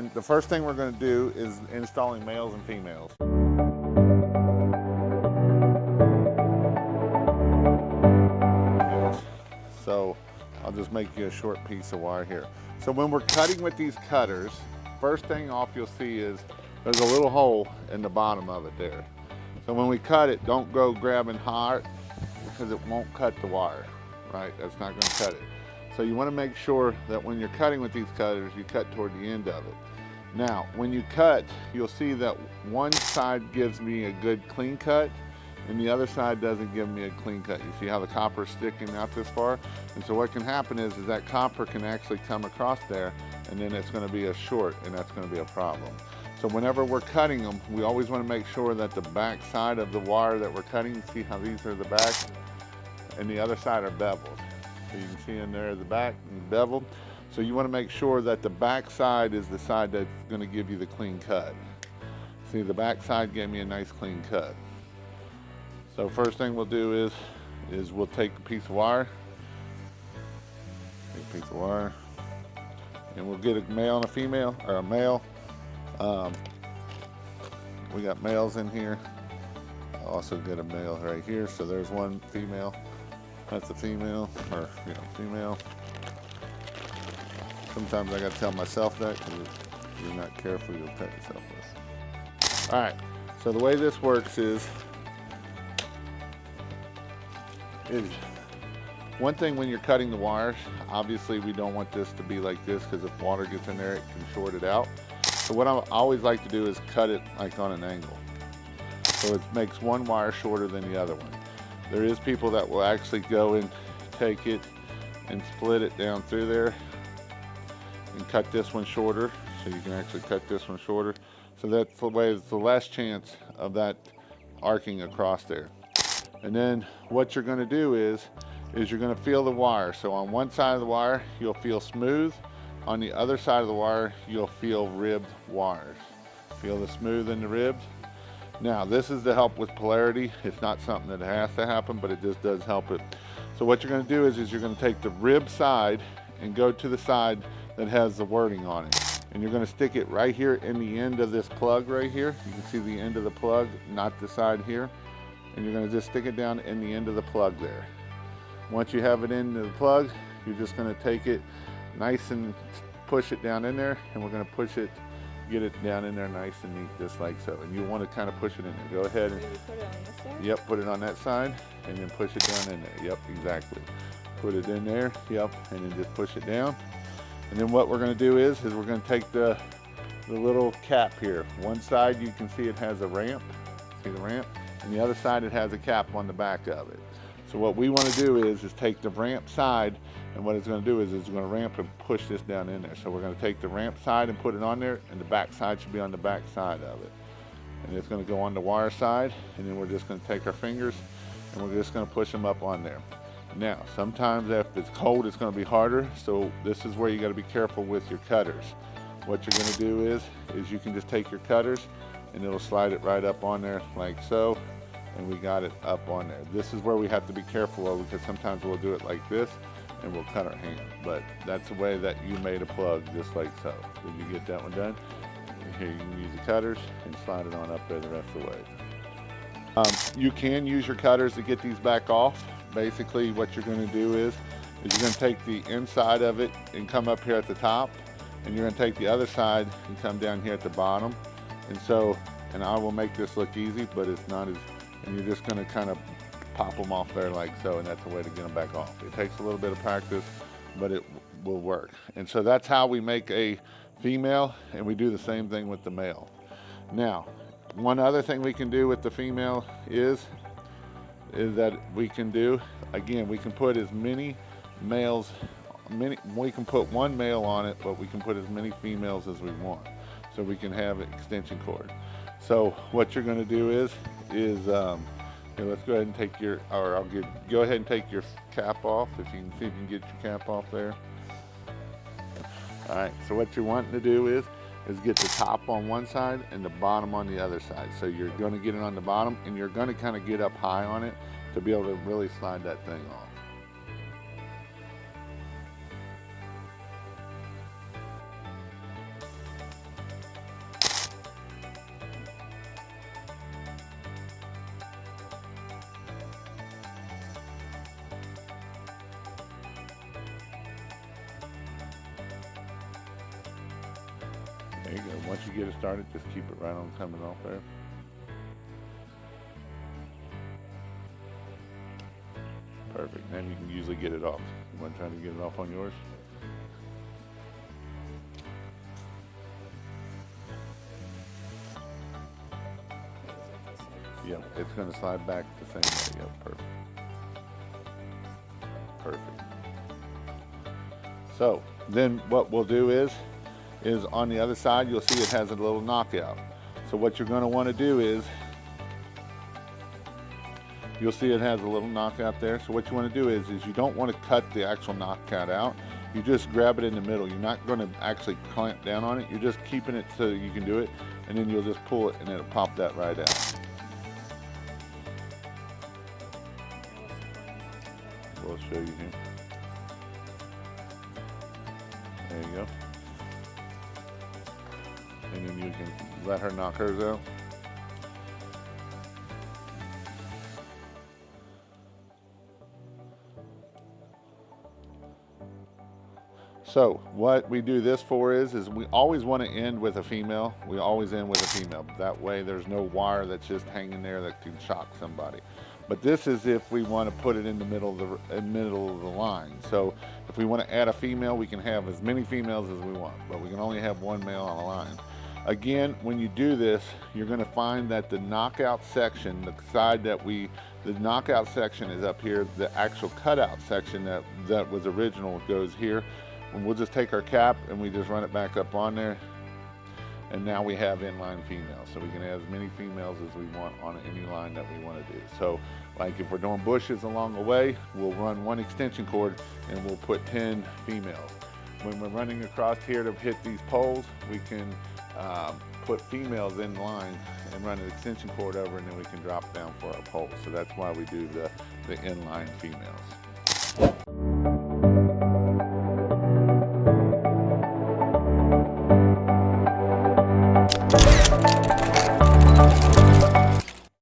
And the first thing we're going to do is installing males and females. So I'll just make you a short piece of wire here. So when we're cutting with these cutters, first thing off you'll see is there's a little hole in the bottom of it there. So when we cut it, don't go grabbing hard because it won't cut the wire, right? That's not going to cut it. So you want to make sure that when you're cutting with these cutters, you cut toward the end of it. Now, when you cut, you'll see that one side gives me a good clean cut and the other side doesn't give me a clean cut. You see how the copper is sticking out this far? And so what can happen is that copper can actually come across there and then it's going to be a short and that's going to be a problem. So whenever we're cutting them, we always want to make sure that the back side of the wire that we're cutting, see how these are the back and the other side are beveled. So you can see in there the back and beveled. So you want to make sure that the back side is the side that's going to give you the clean cut. See, the back side gave me a nice clean cut. So first thing we'll do is we'll take a piece of wire, and we'll get a male and a female, or a male. We got males in here. I'll also get a male right here. So there's one female. That's a female, or female. Sometimes I gotta tell myself that because if you're not careful, you'll cut yourself with. All right. So the way this works is one thing when you're cutting the wires, obviously we don't want this to be like this because if water gets in there, it can short it out. So what I always like to do is cut it like on an angle. So it makes one wire shorter than the other one. There is people that will actually go and take it and split it down through there and cut this one shorter. So you can actually cut this one shorter. So that's the way, it's the less chance of that arcing across there. And then what you're going to do is you're going to feel the wire. So on one side of the wire, you'll feel smooth. On the other side of the wire, you'll feel ribbed wires. Feel the smooth and the ribbed. Now, this is to help with polarity. It's not something that has to happen, but it just does help it. So what you're going to do is you're going to take the rib side and go to the side that has the wording on it. And you're going to stick it right here in the end of this plug right here. You can see the end of the plug, not the side here. And you're going to just stick it down in the end of the plug there. Once you have it into the plug, you're just going to take it nice and push it down in there, and we're going to push it, get it down in there nice and neat, just like so. And you want to kind of push it in there. Go ahead and put it on this side? Yep, put it on that side and then push it down in there. Yep, exactly. Put it in there, yep, and then just push it down. And then what we're going to do is we're going to take the little cap here. One side you can see it has a ramp, see the ramp? And the other side it has a cap on the back of it. So what we want to do is take the ramp side, and what it's going to do is it's going to ramp and push this down in there. So we're going to take the ramp side and put it on there, and the back side should be on the back side of it. And it's going to go on the wire side, and then we're just going to take our fingers and we're just going to push them up on there. Now, sometimes if it's cold, it's going to be harder. So this is where you got to be careful with your cutters. What you're going to do is you can just take your cutters and it'll slide it right up on there like so. And we got it up on there. This is where we have to be careful of, because sometimes we'll do it like this and we'll cut our hand. But that's the way that you made a plug, just like so. Did you get that one done? Here you can use the cutters and slide it on up there the rest of the way. You can use your cutters to get these back off. Basically what you're going to do is you're going to take the inside of it and come up here at the top, and you're going to take the other side and come down here at the bottom. And I will make this look easy, but it's not as, and you're just going to kind of pop them off there like so, and that's the way to get them back off. It takes a little bit of practice, but it will work. And so that's how we make a female, and we do the same thing with the male. Now, one other thing we can do with the female is that we can do, again, we can put as many males, we can put one male on it, but we can put as many females as we want. So we can have an extension cord. So what you're going to do is here, let's go ahead and take your, or go ahead and take your cap off. If you can see if you can get your cap off there. All right, so what you're wanting to do is get the top on one side and the bottom on the other side. So you're going to get it on the bottom, and you're going to kind of get up high on it to be able to really slide that thing off. There you go. Once you get it started, just keep it right on coming off there. Perfect. Then you can usually get it off. You want to try to get it off on yours? Yep, it's going to slide back the same way. Yep, perfect. Perfect. So then what we'll do is on the other side, you'll see it has a little knockout. So what you're going to want to do is, you'll see it has a little knockout there. So what you want to do is you don't want to cut the actual knockout out. You just grab it in the middle. You're not going to actually clamp down on it. You're just keeping it so you can do it, and then you'll just pull it and it'll pop that right out. We'll show you here. There you go. And then you can let her knock hers out. So what we do this for is we always want to end with a female. We always end with a female. That way there's no wire that's just hanging there that can shock somebody. But this is if we want to put it in the middle of the line. So if we want to add a female, we can have as many females as we want, but we can only have one male on a line. Again, when you do this, you're going to find that the knockout section, the side that the knockout section is up here. The actual cutout section that was original goes here. And we'll just take our cap and we just run it back up on there. And now we have inline females. So we can have as many females as we want on any line that we want to do. So like if we're doing bushes along the way, we'll run one extension cord and we'll put 10 females. When we're running across here to hit these poles, we can put females in line and run an extension cord over, and then we can drop down for our poles. So that's why we do the inline females.